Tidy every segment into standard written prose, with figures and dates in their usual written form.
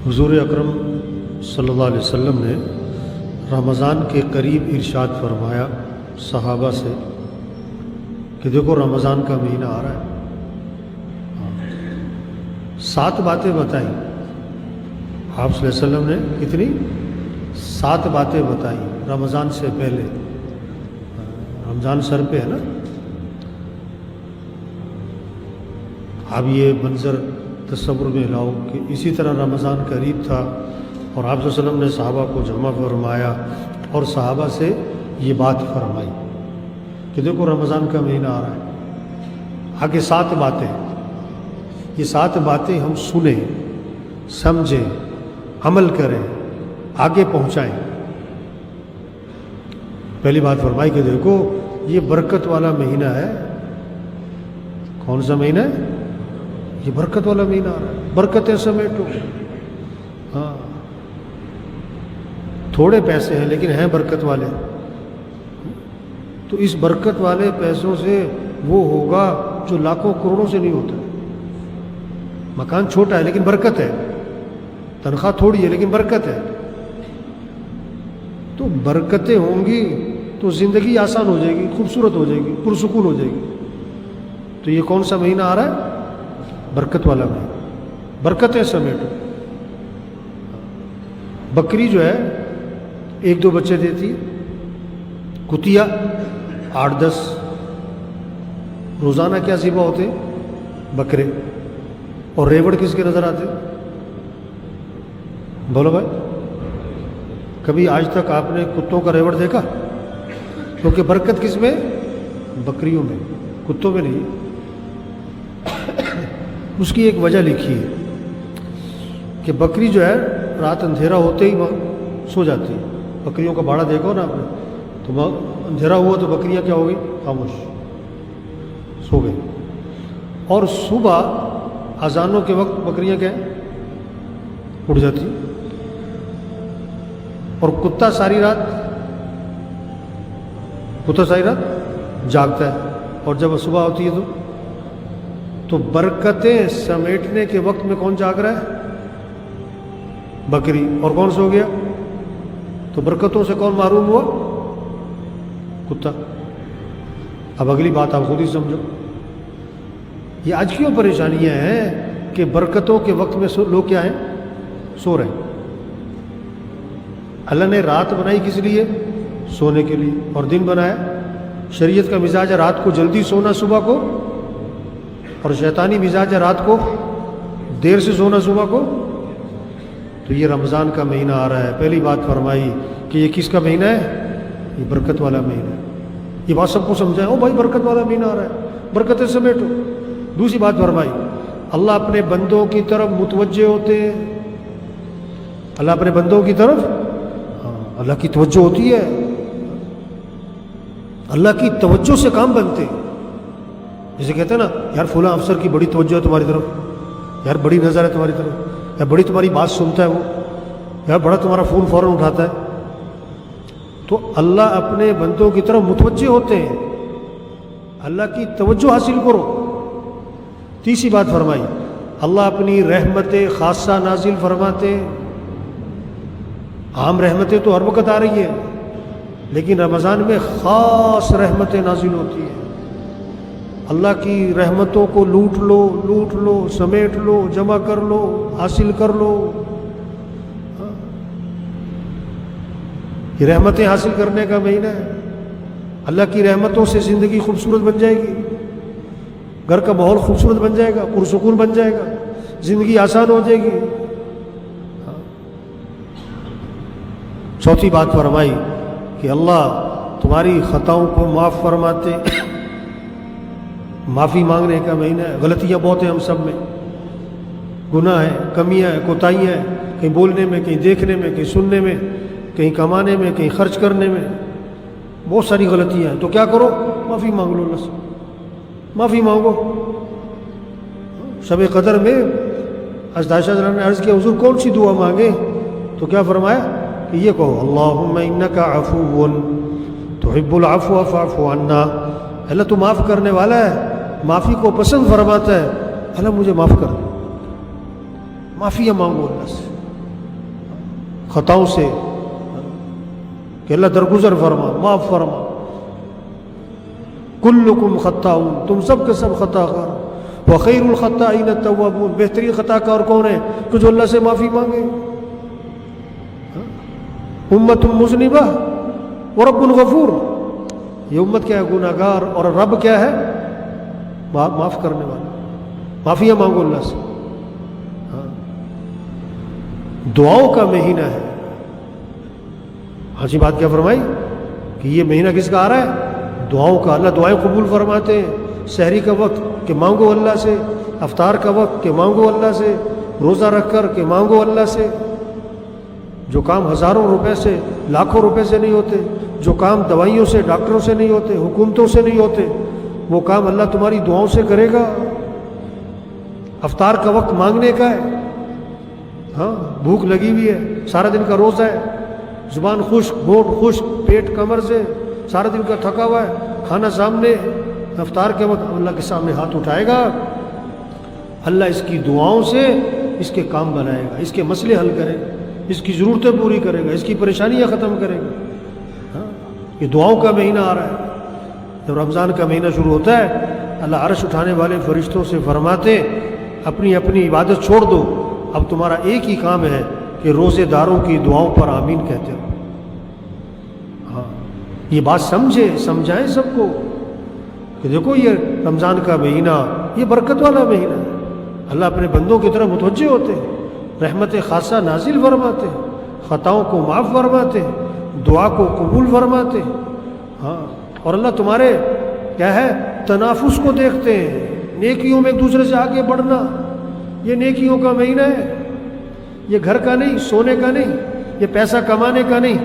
حضور اکرم صلی اللہ علیہ وسلم نے رمضان کے قریب ارشاد فرمایا صحابہ سے کہ دیکھو رمضان کا مہینہ آ رہا ہے، 7 باتیں بتائیں آپ صلی اللہ علیہ وسلم نے۔ کتنی؟ 7 باتیں بتائیں رمضان سے پہلے۔ رمضان سر پہ ہے نا، اب یہ منظر تصور میں لاؤ کہ اسی طرح رمضان قریب تھا اور آپ صلی اللہ علیہ وسلم نے صحابہ کو جمع فرمایا اور صحابہ سے یہ بات فرمائی کہ دیکھو رمضان کا مہینہ آ رہا ہے، آگے 7 باتیں، یہ 7 باتیں ہم سنیں، سمجھیں، عمل کریں، آگے پہنچائیں۔ پہلی بات فرمائی کہ دیکھو یہ برکت والا مہینہ ہے۔ کون سا مہینہ ہے؟ یہ برکت والا مہینہ آ رہا ہے، برکتیں سمیٹو۔ ہاں، تھوڑے پیسے ہیں لیکن ہیں برکت والے، تو اس برکت والے پیسوں سے وہ ہوگا جو لاکھوں کروڑوں سے نہیں ہوتا۔ مکان چھوٹا ہے لیکن برکت ہے، تنخواہ تھوڑی ہے لیکن برکت ہے، تو برکتیں ہوں گی تو زندگی آسان ہو جائے گی، خوبصورت ہو جائے گی، پرسکون ہو جائے گی۔ تو یہ کون سا مہینہ آ رہا ہے؟ برکت والا مہینہ، برکتیں سمیٹو۔ بکری جو ہے 1-2 بچے دیتی، کتیا 8-10، روزانہ کیا ذبح ہوتے؟ بکرے۔ اور ریوڑ کس کے نظر آتے؟ بولو بھائی، کبھی آج تک آپ نے کتوں کا ریوڑ دیکھا؟ کیونکہ برکت کس میں؟ بکریوں میں، کتوں میں نہیں۔ اس کی ایک وجہ لکھی ہے کہ بکری جو ہے رات اندھیرا ہوتے ہی سو جاتی ہے۔ بکریوں کا باڑا دیکھو نا آپ نے، تو اندھیرا ہوا تو بکریاں کیا ہو گئی؟ خاموش، سو گئی۔ اور صبح اذانوں کے وقت بکریاں کیا ہیں؟ اٹھ جاتی۔ اور کتا ساری رات جاگتا ہے، اور جب صبح ہوتی ہے تو برکتیں سمیٹنے کے وقت میں کون جاگ رہا ہے؟ بکری۔ اور کون سو گیا؟ تو برکتوں سے کون محروم ہوا؟ کتا۔ اب اگلی بات آپ خود ہی سمجھو، یہ آج کیوں پریشانیاں ہیں کہ برکتوں کے وقت میں لوگ کیا ہیں؟ سو رہے ہیں۔ اللہ نے رات بنائی کس لیے؟ سونے کے لیے، اور دن بنایا، شریعت کا مزاج ہے رات کو جلدی سونا صبح کو، اور شیطانی مزاج ہے رات کو دیر سے سونا صبح کو۔ تو یہ رمضان کا مہینہ آ رہا ہے، پہلی بات فرمائی کہ یہ کس کا مہینہ ہے؟ یہ برکت والا مہینہ ہے۔ یہ بات سب کو سمجھائیں، او بھائی برکت والا مہینہ آ رہا ہے، برکتیں سمیٹو۔ دوسری بات فرمائی، اللہ اپنے بندوں کی طرف متوجہ ہوتے ہیں۔ اللہ اپنے بندوں کی طرف، اللہ کی توجہ ہوتی ہے، اللہ کی توجہ سے کام بنتے ہیں۔ جیسے کہتے ہیں نا، یار فلاں افسر کی بڑی توجہ ہے تمہاری طرف، یار بڑی نظر ہے تمہاری طرف، یا بڑی تمہاری بات سنتا ہے وہ، یار بڑا تمہارا فون فوراً اٹھاتا ہے۔ تو اللہ اپنے بندوں کی طرف متوجہ ہوتے ہیں، اللہ کی توجہ حاصل کرو۔ تیسری بات فرمائی، اللہ اپنی رحمت خاصہ نازل فرماتے ہیں۔ عام رحمتیں تو ہر وقت آ رہی ہیں، لیکن رمضان میں خاص رحمتیں نازل ہوتی ہیں۔ اللہ کی رحمتوں کو لوٹ لو، سمیٹ لو، جمع کر لو، حاصل کر لو۔ یہ رحمتیں حاصل کرنے کا مہینہ ہے۔ اللہ کی رحمتوں سے زندگی خوبصورت بن جائے گی، گھر کا ماحول خوبصورت بن جائے گا، پرسکون بن جائے گا، زندگی آسان ہو جائے گی۔ چوتھی بات فرمائی کہ اللہ تمہاری خطاؤں کو معاف فرماتے۔ معافی مانگنے کا مہینہ ہے۔ غلطیاں بہت ہیں ہم سب میں، گناہ ہیں، کمیاں ہیں، کوتاہیاں ہیں، کہیں بولنے میں، کہیں دیکھنے میں، کہیں سننے میں، کہیں کمانے میں، کہیں خرچ کرنے میں، بہت ساری غلطیاں ہیں۔ تو کیا کرو؟ معافی مانگ لو، اللہ سے معافی مانگو۔ شب قدر میں حضرت عائشہ رضی اللہ عنہا نے عرض کیا حضور کون سی دعا مانگے؟ تو کیا فرمایا کہ یہ کہو، اللہم انک عفو تحب العفو فاعف عنا۔ اللہ تو معاف کرنے والا ہے، معافی کو پسند فرماتا ہے، اللہ مجھے معاف کر دو۔ معافیاں مانگو اللہ سے۔ خطاؤں سے کہ اللہ درگزر فرما، معاف فرما۔ کلکم خطاؤن، تم سب کے سب خطا کار، وخیر الخطائین التوابون، بہترین خطا کار کون ہے کہ جو اللہ سے معافی مانگے۔ امت مذنبہ ورب غفور، یہ امت کیا ہے؟ گناہ گار، اور رب کیا ہے؟ معاف کرنے والا۔ معافیاں مانگو اللہ سے۔ دعاؤں کا مہینہ ہے۔ ہاں جی، بات کیا فرمائی کہ یہ مہینہ کس کا آ رہا ہے؟ دعاؤں کا۔ اللہ دعائیں قبول فرماتے ہیں۔ سحری کا وقت کہ مانگو اللہ سے، افطار کا وقت کہ مانگو اللہ سے، روزہ رکھ کر کہ مانگو اللہ سے۔ جو کام ہزاروں روپے سے، لاکھوں روپے سے نہیں ہوتے، جو کام دوائیوں سے، ڈاکٹروں سے نہیں ہوتے، حکومتوں سے نہیں ہوتے، وہ کام اللہ تمہاری دعاؤں سے کرے گا۔ افطار کا وقت مانگنے کا ہے۔ ہاں، بھوک لگی ہوئی ہے، سارا دن کا روزہ ہے، زبان خشک، ہونٹ خشک، پیٹ کمر سے، سارا دن کا تھکا ہوا ہے، کھانا سامنے، افطار کے وقت اللہ کے سامنے ہاتھ اٹھائے گا، اللہ اس کی دعاؤں سے اس کے کام بنائے گا، اس کے مسئلے حل کرے گا، اس کی ضرورتیں پوری کرے گا، اس کی پریشانیاں ختم کرے گا۔ ہاں، یہ دعاؤں کا مہینہ آ رہا ہے۔ جب رمضان کا مہینہ شروع ہوتا ہے، اللہ عرش اٹھانے والے فرشتوں سے فرماتے اپنی اپنی عبادت چھوڑ دو، اب تمہارا ایک ہی کام ہے کہ روزے داروں کی دعاؤں پر آمین کہتے ہو۔ ہاں، یہ بات سمجھائیں سب کو کہ دیکھو یہ رمضان کا مہینہ یہ برکت والا مہینہ ہے۔ اللہ اپنے بندوں کی طرف متوجہ ہوتے ہیں، رحمت خاصہ نازل فرماتے ہیں، خطاؤں کو معاف فرماتے ہیں، دعا کو قبول فرماتے ہیں۔ ہاں، اور اللہ تمہارے کیا ہے؟ تنافس کو دیکھتے ہیں، نیکیوں میں ایک دوسرے سے آگے بڑھنا۔ یہ نیکیوں کا مہینہ ہے، یہ گھر کا نہیں، سونے کا نہیں، یہ پیسہ کمانے کا نہیں،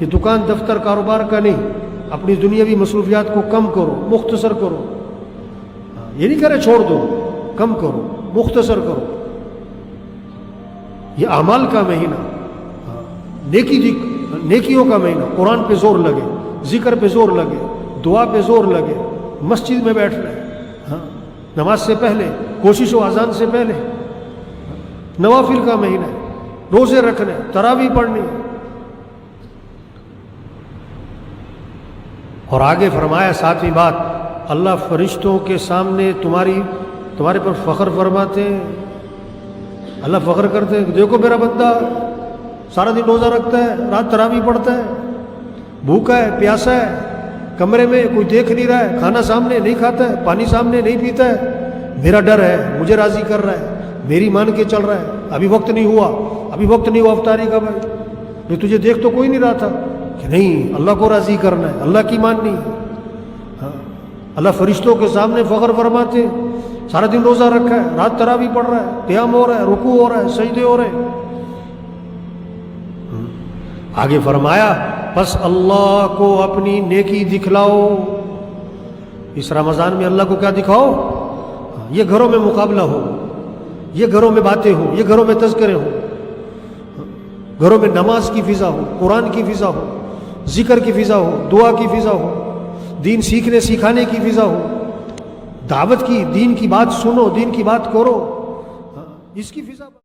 یہ دکان دفتر کاروبار کا نہیں۔ اپنی دنیاوی مصروفیات کو کم کرو، مختصر کرو۔ یہ نہیں کرے چھوڑ دو، کم کرو، مختصر کرو۔ یہ اعمال کا مہینہ، نیکیوں کا مہینہ۔ قرآن پہ زور لگے، ذکر پہ زور لگے، دعا پہ زور لگے، مسجد میں بیٹھ رہے، ہاں، نماز سے پہلے، کوشش و اذان سے پہلے۔ نوافل کا مہینہ ہے، روزے رکھنے، تراویح پڑھنی۔ اور آگے فرمایا ساتویں بات، اللہ فرشتوں کے سامنے تمہارے پر فخر فرماتے ہیں۔ اللہ فخر کرتے ہیں کہ دیکھو میرا بندہ سارا دن روزہ رکھتا ہے، رات تراویح پڑھتا ہے، بھوکا ہے، پیاسا ہے، کمرے میں کوئی دیکھ نہیں رہا ہے، کھانا سامنے نہیں کھاتا ہے، پانی سامنے نہیں پیتا ہے، میرا ڈر ہے، مجھے راضی کر رہا ہے، میری مان کے چل رہا ہے، ابھی وقت نہیں ہوا افطاری کا۔ بھائی تجھے دیکھ تو کوئی نہیں رہا تھا کہ نہیں، اللہ کو راضی کرنا ہے، اللہ کی ماننی ہے۔ ہاں، اللہ فرشتوں کے سامنے فخر فرماتے، سارا دن روزہ رکھا ہے، رات تراویح پڑھ رہا ہے، قیام ہو رہا ہے، رکوع ہو رہا ہے، سجدے ہو رہے ہیں۔ آگے فرمایا بس اللہ کو اپنی نیکی دکھلاؤ۔ اس رمضان میں اللہ کو کیا دکھاؤ؟ یہ گھروں میں مقابلہ ہو، یہ گھروں میں باتیں ہوں، یہ گھروں میں تذکرے ہوں، گھروں میں نماز کی فضا ہو، قرآن کی فضا ہو، ذکر کی فضا ہو، دعا کی فضا ہو، دین سیکھنے سکھانے کی فضا ہو، دعوت کی، دین کی بات سنو، دین کی بات کرو، اس کی فضا